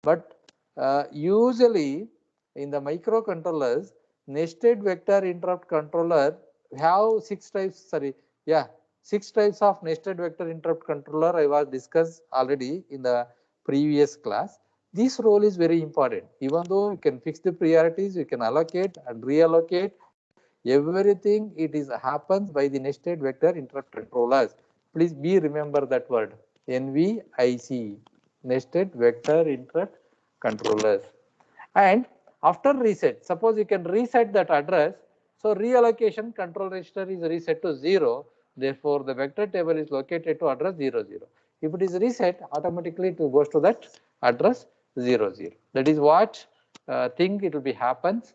But usually in the microcontrollers, nested vector interrupt controller have 6 types of nested vector interrupt controller. I was discussed already in the previous class. This role is very important. Even though you can fix the priorities, you can allocate and reallocate everything. It is happens by the nested vector interrupt controllers. Please be remember that word, NVIC, nested vector interrupt controllers. And after reset, suppose you can reset that address. So reallocation control register is reset to 0. Therefore, the vector table is located to address 0, 0. If it is reset, automatically it goes to that address 0, 0. That is what thing it will be happens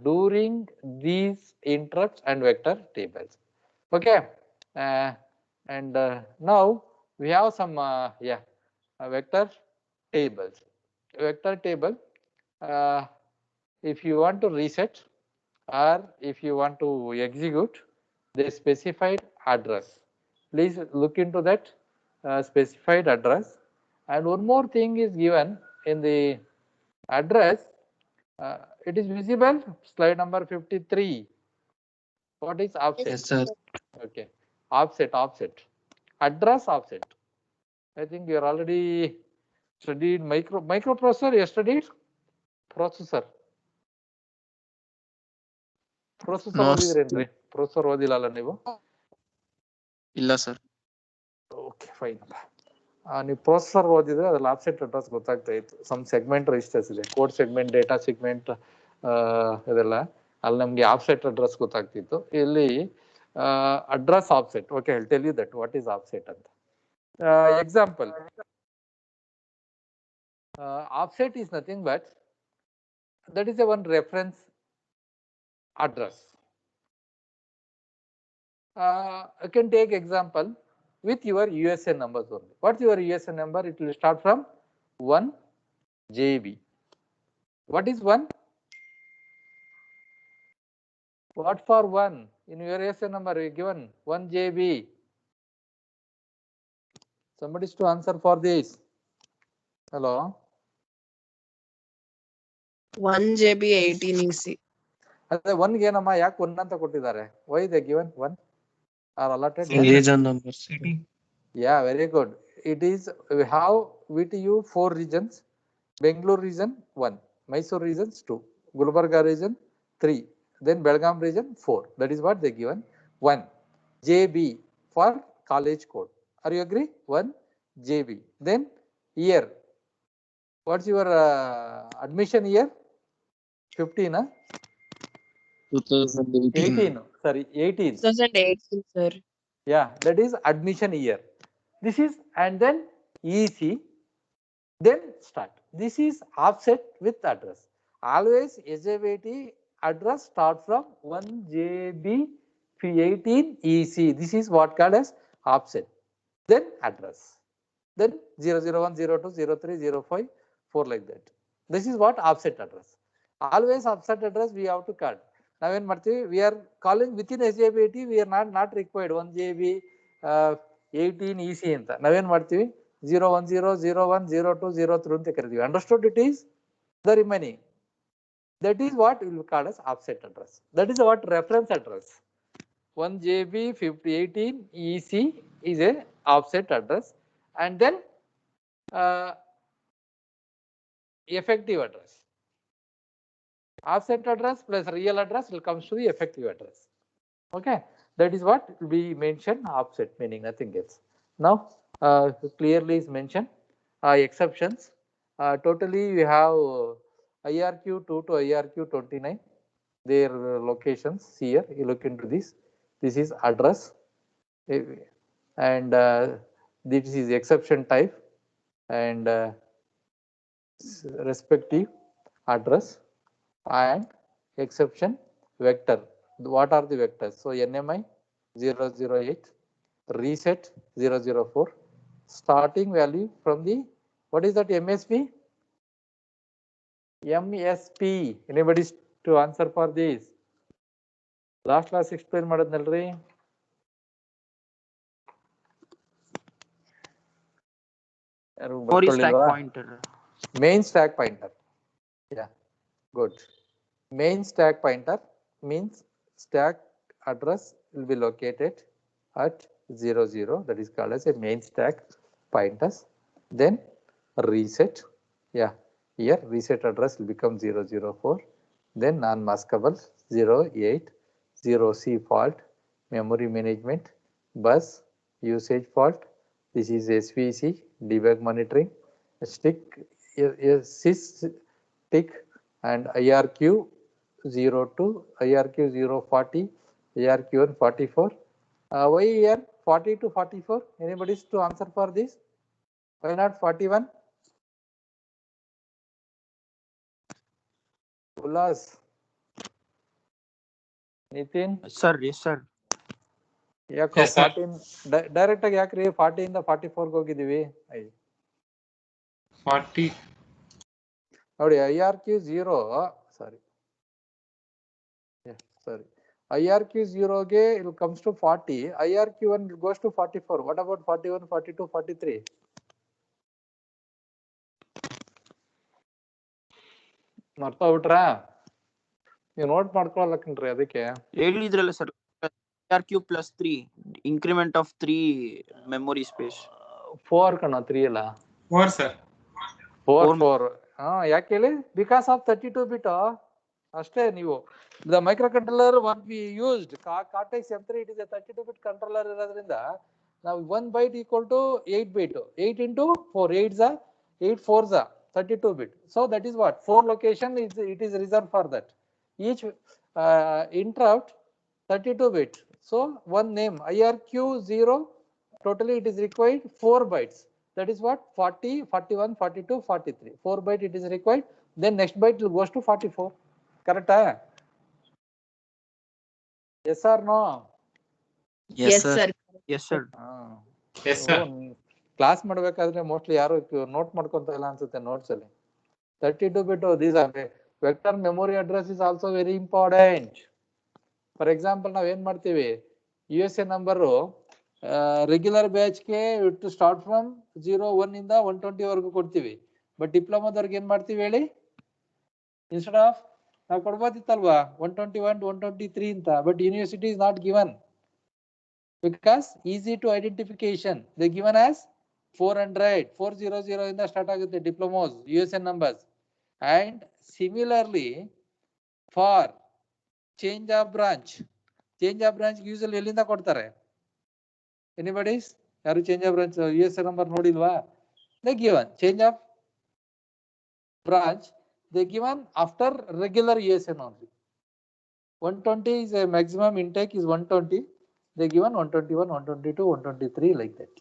during these interrupts and vector tables. Okay, and now we have some vector tables. Vector table. If you want to reset or if you want to execute the specified address, please look into that specified address. And one more thing is given in the address. It is visible, slide number 53. What is offset? Yes, sir. Okay, offset, address offset. I think you are already studied microprocessor. You studied processor. Processor ಓದಿದ್ರೇನ್ರಿ? Processor ಓದಿಲ್ಲಲ್ಲ ನೀವು? ಇಲ್ಲ ಸರ್. Okay fine. ನೀವು processor ಓದಿದ್ರೆ ಅದ್ರಲ್ಲಿ offset address ಗೊತ್ತಾಗ್ತಾ ಇತ್ತು. Some segment registers ಇದೆ, ಕೋಡ್ ಸೆಗ್ಮೆಂಟ್, ಡೇಟಾ ಸೆಗ್ಮೆಂಟ್ ಇದೆಲ್ಲ, ಅಲ್ಲಿ ನಮಗೆ ಆಫ್ಸೆಟ್ ಅಡ್ರೆಸ್ ಗೊತ್ತಾಗ್ತಿತ್ತು. ಇಲ್ಲಿ address offset. Okay, I will tell you that what is offset ಅಂತ. Example, offset is nothing but that is a one reference address. You can take example with your USN numbers only. What's your USN number? It will start from 1 JB. What is 1? What for 1? In your USN number you given 1 JB. Somebody is to answer for this. Hello. 1 JB 18 EC. ಅದೇ 1 ಗೆ ಏನಮ್ಮ ಯಾಕೆ 1 ಅಂತ ಕೊಟ್ಟಿದ್ದಾರೆ? Why they given 1 are allotted? Region number. City. Yeah, very good. It is, we have VTU 4 regions. Bangalore region 1, Mysore regions 2, Gulbarga region 3, then Belgaum region 4. That is what they given 1 JB for college code. Are you agree? 1 JB. Then year. What's your admission year? 15, huh? 2018. Sorry, 18. 2018, sir. Yeah, that is admission year. This is, and then EC, then start. This is offset with address. Always SJBIT address start from 1 JB 18 EC. This is what called as offset. Then address. Then 001, 02, 03, 05, 4 like that. This is what offset address. Always offset address we have to cut. Now when we are calling within SJBIT, we are not required 1 JB 18 EC anta. Now when 010, 01, 02, 03 ಅಂತ ಕರೀತೀವಿ. Understood it is? The remaining. That is what we will call as offset address. That is what reference address. 1 JB 18 EC is a offset address. And then effective address. Offset address plus real address will come to the effective address. Okay, that is what will be mentioned. Offset meaning nothing else. Now clearly is mentioned exceptions. Totally we have IRQ2 to IRQ29, their locations here. You look into this. This is address, and this is exception type and respective address and exception vector. What are the vectors? So NMI 008, reset 004, starting value from the, what is that MSP? MSP. Anybody to answer for this? Last class explain madadnalri. Memory stack pointer. main stack pointer. Yeah, good. Main stack pointer means stack address will be located at 0 0, that is called as a main stack pointers. Then reset, yeah, here reset address will become 0 0 4. Then non-maskable 0 8 0 C fault, memory management, bus usage fault. This is SVC debug monitoring, stick sys tick, and IRQ 02, IRQ 040, IRQ 144. Why here 40 to 44? Anybody is to answer for this? Why not 41? Ullas, Nitin, Sir, yes, sir. ಯಾಕೋ Yes, sir. 14 direct ಆಗಿ ಯಾಕ್ರಿ 40 ಇಂದ 44 ಹೋಗಿದೀವಿ? ' 40. ನೋಡಿ IRQ 0, ಸಾರಿ IRQ 0 ಗೆ it comes to 40, IRQ 1 goes to 44. What about 41, 42, 43? ಮರ್ತೋಗ್ಬಿಟ್ರಾ? ನೀವು note ಮಾಡ್ಕೊಳಕನ್ರಿ, ಅದಕ್ಕೆ ಹೇಳಿದ್ರಲ್ಲ sir, ARQ plus 3 increment of 3 memory space. 4 ಕಣ, 3 ಅಲ್ಲ 4, sir. 4 ಯಾಕೆ ಹೇಳಿ? ಬಿಕಾಸ್ ಆಫ್ 32 ಬಿಟ್ ಅಷ್ಟೇ. ನೀವು the micro controller what we used cortex M3, it is A 32 bit controller ಇರೋದ್ರಿಂದ ನಾವು 1 byte equal to 8 bit, 8 into 4, 8 4s 32 bit. So that is what 4 location is, it is reserved for that. Each interrupt 32 bit. So one name IRQ 0, totally it is required 4 bytes. That is what 40, 41, 42, 43. 4 byte it is required. Then next byte will goes to 44. Correct? Yes or no? Yes, sir. Yes, sir. Yes, sir. Class ಮಾಡ್ಬೇಕಾದ್ರೆ mostly ಯಾರು note ಮಾಡ್ಕೊಂತ ಇಲ್ಲ ಅನ್ಸುತ್ತೆ notes ಅಲ್ಲಿ. 32 bit, these are vector memory address is also very important. For example, ನಾವ್ ಏನ್ ಮಾಡ್ತೀವಿ, USA number regular ಬ್ಯಾಚ್ಗೆ ಟು ಸ್ಟಾರ್ಟ್ ಫ್ರಮ್ 01 ಇಂದ 120 ವರೆಗೂ ಕೊಡ್ತೀವಿ. ಬಟ್ ಡಿಪ್ಲೊಮಾದವ್ರಿಗೆ ಏನ್ ಮಾಡ್ತೀವಿ ಹೇಳಿ? ಇನ್ಸ್ಟೆಡ್ ಆಫ್ ನಾವು ಕೊಡ್ಬೋದಿತ್ತಲ್ವಾ 121 123 ಅಂತ, but university is not given because easy to identification. They given as 400 400 ಇಂದ ಸ್ಟಾರ್ಟ್ ಆಗುತ್ತೆ ಡಿಪ್ಲೊಮೋಸ್ USN numbers. And similarly for change of branch ಯೂಸಲ್ಲಿ ಎಲ್ಲಿಂದ ಕೊಡ್ತಾರೆ? ಎನಿಬಡೀಸ್ ಯಾರು change of branch USN number ನೋಡಿಲ್ವಾ? they given change of branch, they given after regular USN only. 120 is a maximum intake is 120. They given 121, 122, 123 like that.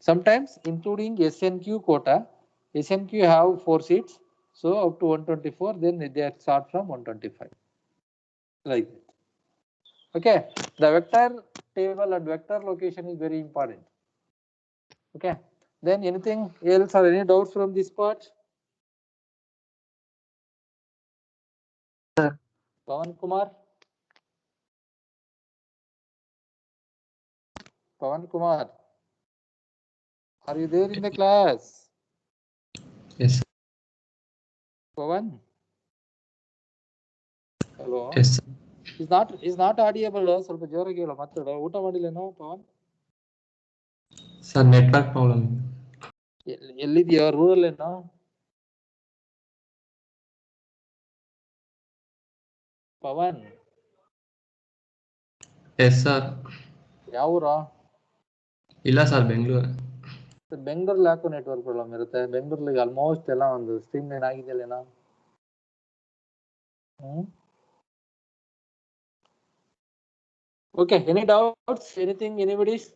Sometimes including SNQ quota, SNQ have 4 seats, so up to 124. Then they start from 125 like that. Okay, the vector table and vector location is very important. Okay, then anything else or any doubts from this part? Sir. Pawan Kumar. Pawan Kumar, are you there in the class? Yes, sir. Pawan? Hello? Yes, sir. is not audible. ಸ್ವಲ್ಪ ಜೋರಾಗಿ ಹೇಳು, ಮಾತಾಡು. ಊಟ ಮಾಡಿಲ್ಲೇನೋ Pavan? Sir, network problem. ಎಲ್ಲಿದ್ಯೋ? ರೂರಲ್ಲೇನೋ? Pavan Yes, sir. ಯಾವ ಊರು? ಇಲ್ಲ sir, Bengaluru. ಬೆಂಗಳೂರಲ್ಲಿ ಯಾಕೋ ನೆಟ್ವರ್ಕ್ ಪ್ರಾಬ್ಲಮ್ ಇರುತ್ತೆ. ಬೆಂಗಳೂರಲ್ಲಿ ಆಲ್ಮೋಸ್ಟ್ ಎಲ್ಲ ಒಂದು ಸ್ಟ್ರೀಮ್ ಲೈನ್ ಆಗಿದೆಯಲ್ಲೇನೋ? Okay, any doubts? Anything, anybody's?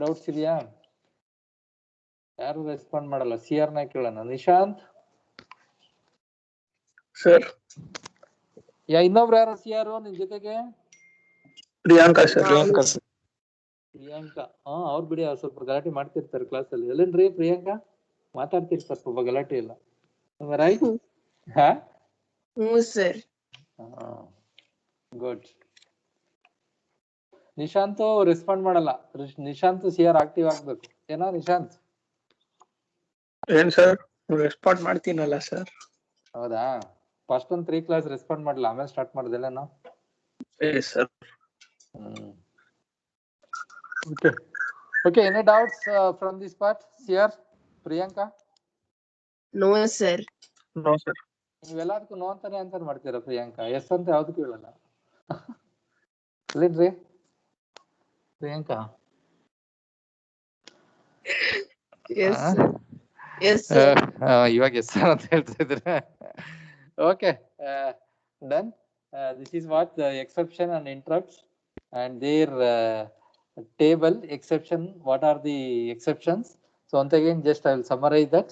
Doubts ಇದೆಯಾ? ಯಾರು ರೆಸ್ಪಾಂಡ್ ಮಾಡಲ್ಲ. CR ನ ಕೇಳೋಣ. ನಿಶಾಂತ್ ಸರ್. ಇನ್ನೊಬ್ರು ಯಾರು CR ನಿನ್ ಜೊತೆಗೆ? ಪ್ರಿಯಾಂಕಾ ಸರ್. ಪ್ರಿಯಾಂಕಾ, ಅವ್ರು ಬಿಡಿ, ಅವ್ರು ಸ್ವಲ್ಪ ಗಲಾಟೆ ಮಾಡ್ತಿರ್ತಾರೆ ಕ್ಲಾಸ್ ಅಲ್ಲಿ. ಎಲ್ಲೇನ್ರಿ ಪ್ರಿಯಾಂಕಾ? ಮಾತಾಡ್ತಿರ್ತಾರೆ, ಸ್ವಲ್ಪ ಗಲಾಟೆ ಇಲ್ಲ. Right? Sir. Good. Nishant respond ಮಾಡಲ್ಲ. ನಿಶಾಂತ್ CR ಆಕ್ಟಿವ್ ಆಗ್ಬೇಕು. ಏನೋ ನಿಶಾಂತ್? ಏನ್ ಸರ್ ರೆಸ್ಪಾಂಡ್ ಮಾಡ್ತೀನಲ್ಲ ಸರ್. ಹೌದಾ? ಫಸ್ಟ್ ಒಂದು 3 ಕ್ಲಾಸ್ ರೆಸ್ಪಾಂಡ್ ಮಾಡಲ್ಲ, ಆಮೇಲೆ ಸ್ಟಾರ್ಟ್ ಮಾಡೋದಿಲ್ಲ ನಾವು. Sir Okay. Okay, any doubts from this part? Here, Priyanka? No, sir. No sir. ನೀವೆಲ್ಲದಕ್ಕೂ ನೋ ಅಂತಾನೆ ಆನ್ಸರ್ ಮಾಡ್ತೀರಾ ಪ್ರಿಯಾಂಕಾ? ಎಸ್ ಅಂತ ಯಾವ್ದಕ್ಕೂ ಹೇಳಲ್ಲ. ಇಲ್ಲೇನ್ರಿ Priyanka? Yes, sir. Yes, sir. ಇವಾಗ ಎಸ್ ಅಂತ ಹೇಳ್ತಾ ಇದ್ರೆ. Okay, done. This is what the exception and interrupts and their table exception. What are the exceptions? So once again, just I will summarize that.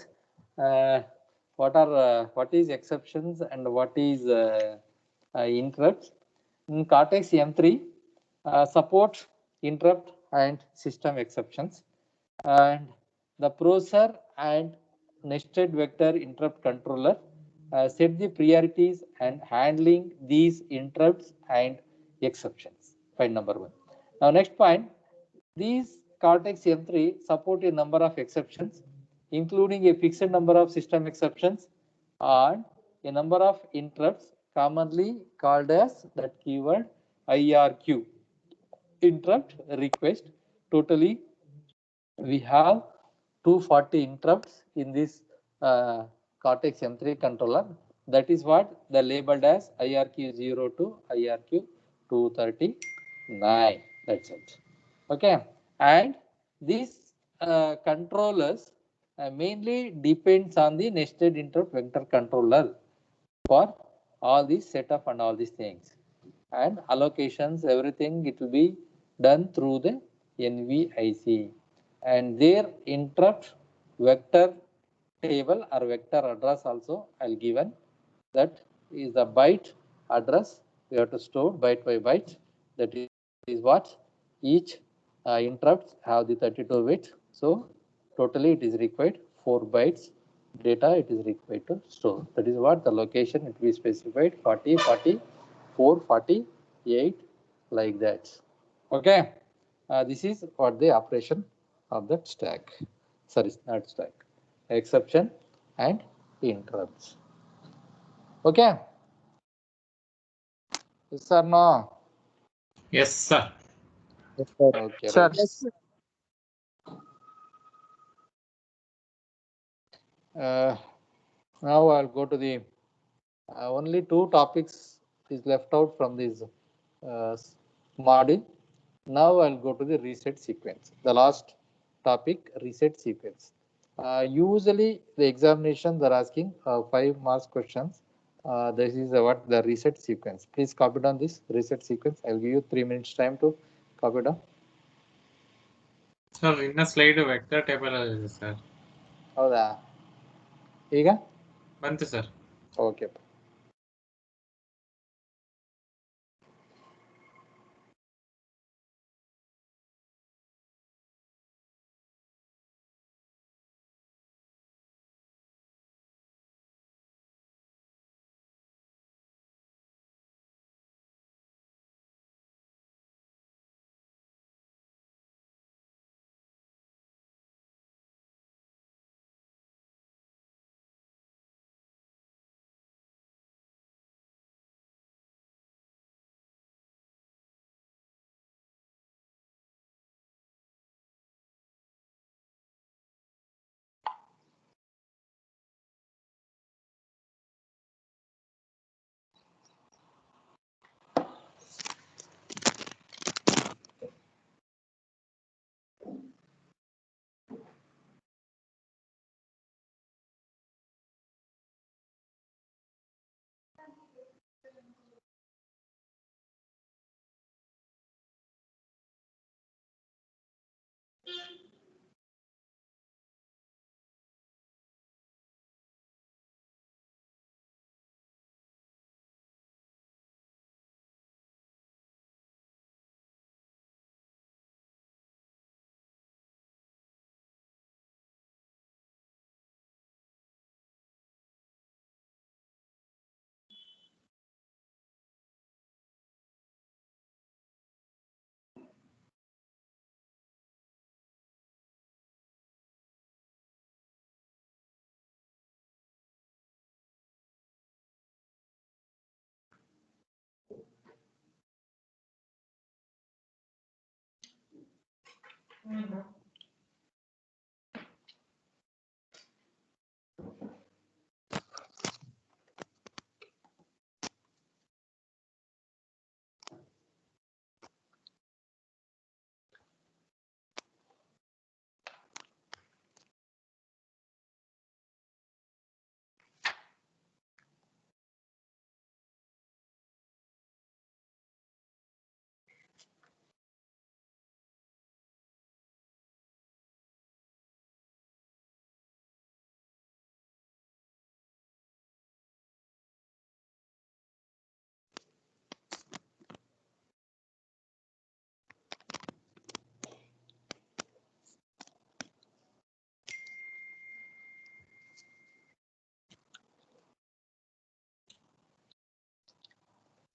What is exceptions and what is interrupts? In Cortex M3, support interrupt and system exceptions, and the processor and nested vector interrupt controller set the priorities and handling these interrupts and exceptions. Point number 1. Now next point, these Cortex M3 support a number of exceptions, including a fixed number of system exceptions and a number of interrupts, commonly called as that keyword IRQ, interrupt request. Totally we have 240 interrupts in this Cortex M3 controller. That is what they labeled as IRQ0 to IRQ239. That's it. Okay, and these controllers mainly depends on the nested interrupt vector controller for all these setup and all these things, and allocations, everything it will be done through the NVIC, and their interrupt vector table or vector address also I'll given. That is the byte address we have to store byte by byte. That is what each interrupts have the 32 bit. So totally it is required 4 bytes data it is required to store. That is what the location it will be specified 40, 40, 4, 48 like that. Okay, this is what the operation of that stack. Sorry, not stack, exception and interrupts. Okay, yes or no? Yes, sir. Okay, Sir. right. Yes, sir. Now I'll go to the only 2 topics is left out from this module. Now I'll go to the reset sequence. The last topic, reset sequence. Usually the examinations are asking 5 marks questions. This is what the reset sequence. Please copy down this reset sequence. I'll give you 3 minutes time to copy down. Sir, in a slide vector table ಇದೆ sir. ಹೌದಾ? ಈಗ ಬಂತು sir. Okay.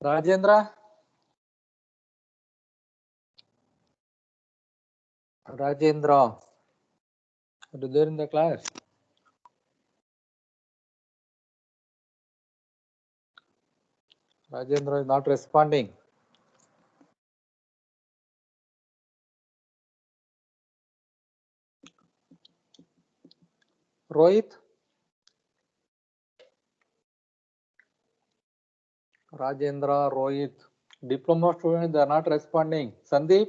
Rajendra? Rajendra, are you there in the class? Rajendra is not responding. Rohit? Rajendra, Rohit. Diploma students, they are not responding. Sandeep?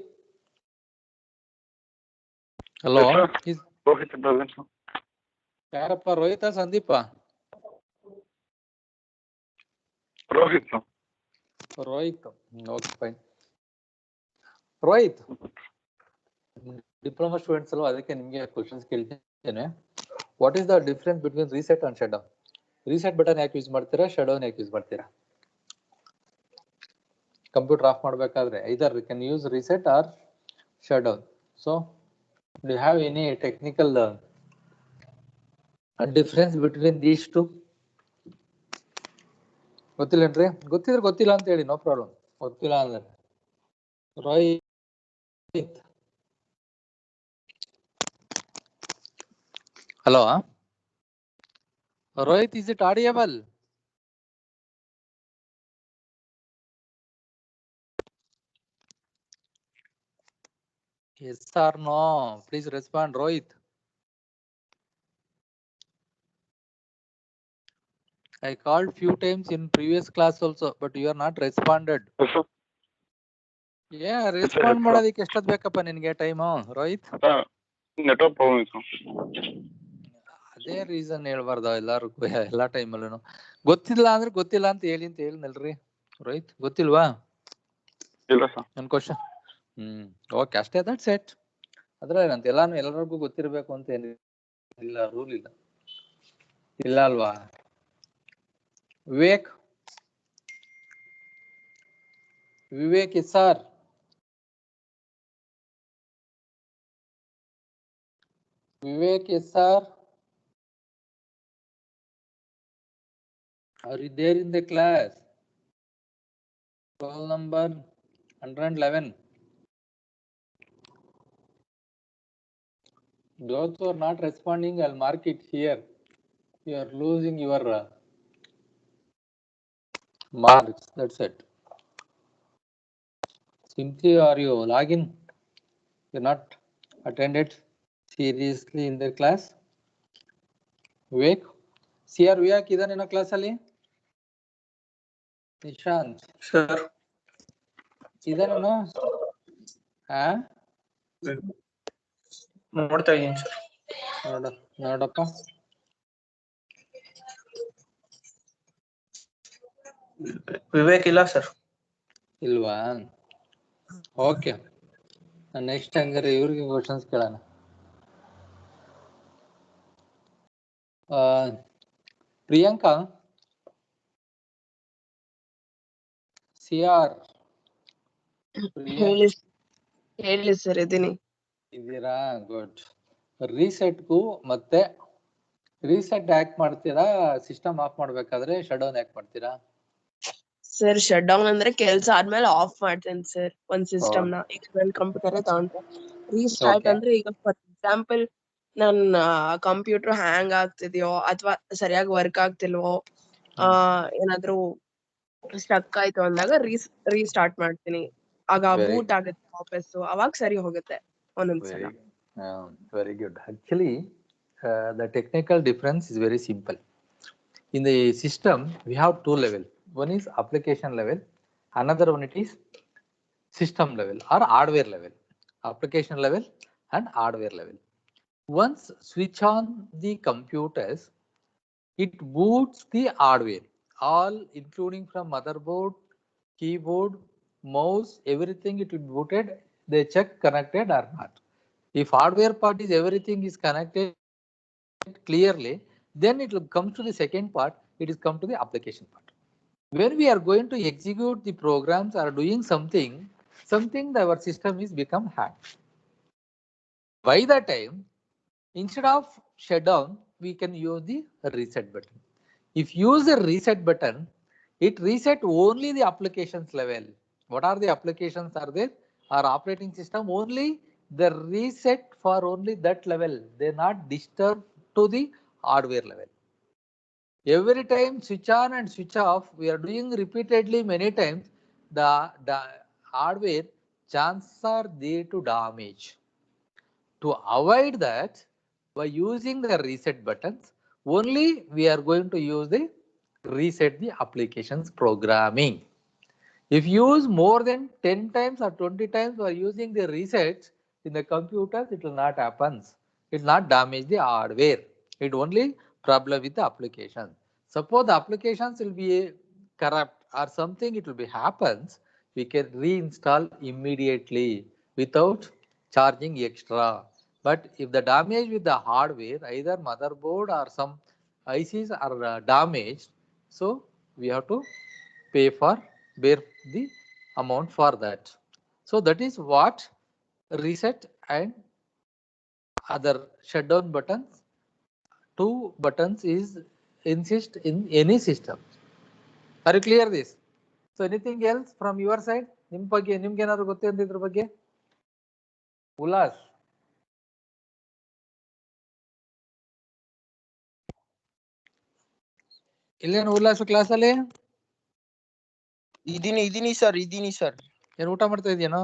Hello? Yes, Rohit present, sir. ಯಾರಪ್ಪ Rohit Sandeep? Rohit, sir. Rohit. Okay fine. Rohit, diploma students ಅಲ್ವಾ, ಅದಕ್ಕೆ ನಿಮಗೆ questions ಕೇಳ್ತೇನೆ. What is the difference between reset and shut down? Reset button ಯಾಕೆ use ಮಾಡ್ತೀರಾ, shut down ಯಾಕೆ use ಮಾಡ್ತೀರಾ? Computer off ಮಾಡಬೇಕಾದ್ರೆ either you can use reset or shut down. So do you have any technical difference between these two? ಗೊತ್ತಿಲ್ಲೇನ್ರಿ? ಗೊತ್ತಿದ್ರೆ ಗೊತ್ತಿಲ್ಲ ಅಂತ ಹೇಳಿ, ನೋ ಪ್ರಾಬ್ಲಮ್. ಗೊತ್ತಿಲ್ಲ ಅಂದ್ರೆ Rohit. Hello Rohit, is it audible? Yes or no? Please respond, Rohit. I called few times in previous class also, but you are not responded. Yes, sir. Yeah, respond ಮಾಡೋದಕ್ಕೆ ಎಷ್ಟೊತ್ತು ಬೇಕಪ್ಪ ನಿನ್ಗೆ time, Rohit? Network problem, sir. ಅದೇ reason ಹೇಳ್ಬಾರ್ದ ಎಲ್ಲಾರ್ಗು ಎಲ್ಲಾ ಟೈಮಲ್ಲೂ. ಗೊತ್ತಿಲ್ಲ ಅಂದ್ರೆ ಗೊತ್ತಿಲ್ಲ ಅಂತ ಹೇಳಿನಲ್ರಿ ರೋಹಿತ್. ಗೊತ್ತಿಲ್ವಾ? ಇಲ್ಲ ಸರ್. ನನ್ ಕ್ವಶನ್. ಓಕೆ, ಅಷ್ಟೇ, ದಟ್ ಸೆಟ್. ಅದ್ರ ಏನಂತ ಎಲ್ಲರಿಗೂ ಗೊತ್ತಿರ್ಬೇಕು ಅಂತ ಏನಿಲ್ಲ, ರೂಲ್ ಇಲ್ಲ. ಇಲ್ಲ ಅಲ್ವಾ Vivek? Vivek S R? Vivek, yes sir. Are you there in the class? Roll number 111. Those who are not responding, I'll mark it here. You are losing your marks. That's it. Simply, are you login? You're not attended seriously in the class. Vivek, CR Vivek idane class ali? Nishant Sir. idane no? ನೋಡ್ತಾ ಇದೀನಿ sir. ನೋಡಪ್ಪ. ವಿವೇಕ್ ಇಲ್ಲ sir. ಇಲ್ವಾ? Okay, next ಹಂಗಾರೆ ಇವ್ರಿಗೆ questions ಕೇಳೋಣ. Priyanka, CR ಹೇಳಿ sir, ಇದೀನಿ. ಇದೀರಾ? ಗುಡ್. ರೀಸೆಟ್ಗೂ ಮತ್ತೆ ರೀಸೆಟ್ ಯಾಕೆ ಮಾಡ್ತೀರಾ? ಸಿಸ್ಟಮ್ ಆಫ್ ಮಾಡ್ಬೇಕಾದ್ರೆ ಶಟ್ ಡೌನ್ ಯಾಕೆ ಮಾಡ್ತೀರಾ? ಸರ್, ಶಟ್ ಡೌನ್ ಅಂದ್ರೆ ಕೆಲ್ಸ ಆದ್ಮೇಲೆ ಆಫ್ ಮಾಡ್ತೇನೆ ಸರ್ ಒಂದ್ ಸಿಸ್ಟಮ್ ನ. ಈಗ ನನ್ ಕಂಪ್ಯೂಟರ್ ತಗೊಂಡ್ರೆ ರೀಸ್ಟಾರ್ಟ್ ಅಂದ್ರೆ, ಈಗ ಫಾರ್ ಎಕ್ಸಾಂಪಲ್ ನನ್ನ ಕಂಪ್ಯೂಟರ್ ಹ್ಯಾಂಗ್ ಆಗ್ತಿದ್ಯೋ ಅಥವಾ ಸರಿಯಾಗಿ ವರ್ಕ್ ಆಗ್ತಿಲ್ವೋ, ಏನಾದ್ರು ಸ್ಟಕ್ ಆಯ್ತು ಅಂದಾಗ ರೀಸ್ಟಾರ್ಟ್ ಮಾಡ್ತೀನಿ. ಆಗ ಬೂಟ್ ಆಗುತ್ತೆ ವಾಪಸ್ಸು, ಅವಾಗ ಸರಿ ಹೋಗುತ್ತೆ. ಒಂದೊಂದ್ಸಲ. Very good. Actually, the technical difference is very simple. In the system, we have two levels. One is application level, another one it is system level or hardware level. Application level and hardware level. Once switch on the computers, it boots the hardware, all including from motherboard, keyboard, mouse, everything it will be booted. They check connected or not. If hardware part is everything is connected clearly, then it will come to the second part, it is come to the application part. When we are going to execute the programs or doing something our system is become hacked. By that time, instead of shutdown, we can use the reset button. If use the reset button, it reset only the applications level. What are the applications are there? Our operating system only the reset for only that level. They not disturb to the hardware level. Every time switch on and switch off, we are doing repeatedly many times. The hardware chances are there to damage. To avoid that, by using the reset buttons, only we are going to use the reset the applications programming. If you use more than 10 times or 20 times by using the resets in the computers, it will not happen. It will not damage the hardware. It only problem with the application. Suppose the applications will be corrupt or something, it will be happens, we can reinstall immediately without charging extra. But if the damage with the hardware, either motherboard or some ICs are damaged, so we have to bear the amount for that. So that is what reset and other shutdown buttons, two buttons is insist in any system. Are you clear this? So anything else from your side? ನಿಮ್ಮ ಬಗ್ಗೆ ನಿಮ್ಗೆ ಏನಾದ್ರು ಗೊತ್ತಿದೆ ಇದ್ರ ಬಗ್ಗೆ? ಉಲ್ಲಾಸ್, ಇಲ್ಲೇನು Ullas class ಅಲ್ಲಿ? ಇದೀನಿ ಸರ್. ಏನು ಊಟ ಮಾಡ್ತಾ ಇದೆಯೇನೋ?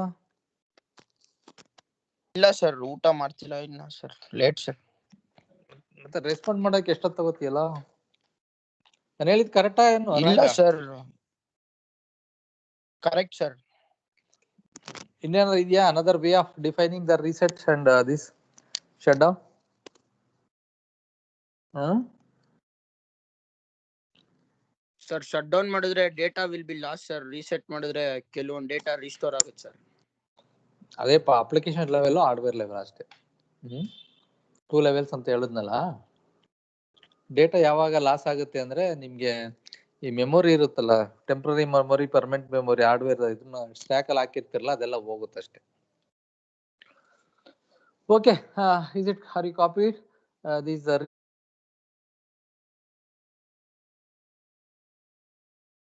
ಇಲ್ಲ ಸರ್, ಊಟ ಮಾಡ್ತಿಲ್ಲ ಇನ್ನ ಸರ್, ಲೇಟ್ ಸರ್. ಮತ್ತೆ ರೆಸ್ಪಾಂಡ್ ಮಾಡಕ್ಕೆ ಎಷ್ಟೊತ್ತು ತಗೋತಿಯಲ್ಲ? ನಾನು ಹೇಳಿದ್ ಕರೆಕ್ಟಾ ಏನು? ಇಲ್ಲ ಸರ್, ಕರೆಕ್ಟ್ ಸರ್. ಇನ್ನೇನಾದ್ರು ಇದೆಯಾ another way of defining the reset and this shutdown? Sir, shut down ಮಾಡಿದ್ರೆ data will be loss sir. Reset ಮಾಡಿದ್ರೆ ಕೆಲವೊಂದು ಡೇಟಾ ರಿಸ್ಟೋರ್ ಆಗುತ್ತೆ ಸರ್. ಅದೇ ಅಪ್ಲಿಕೇಶನ್ ಲೆವೆಲ್ ಹಾರ್ಡ್ವೇರ್ ಲೆವೆಲ್ ಅಷ್ಟೇ. ಟೂ ಲೆವೆಲ್ಸ್ ಅಂತ ಹೇಳಿದ್ನಲ್ಲ. ಡೇಟಾ ಯಾವಾಗ ಲಾಸ್ ಆಗುತ್ತೆ ಅಂದ್ರೆ ನಿಮ್ಗೆ ಈ ಮೆಮೊರಿ ಇರುತ್ತಲ್ಲ, temporary memory, permanent memory, hardware ಇದನ್ನ ಸ್ಟ್ಯಾಕ್ ಅಲ್ಲಿ ಹಾಕಿರ್ತಿರಲ್ಲ, ಅದೆಲ್ಲ ಹೋಗುತ್ತೆ ಅಷ್ಟೇ. Okay, is it, are you copied?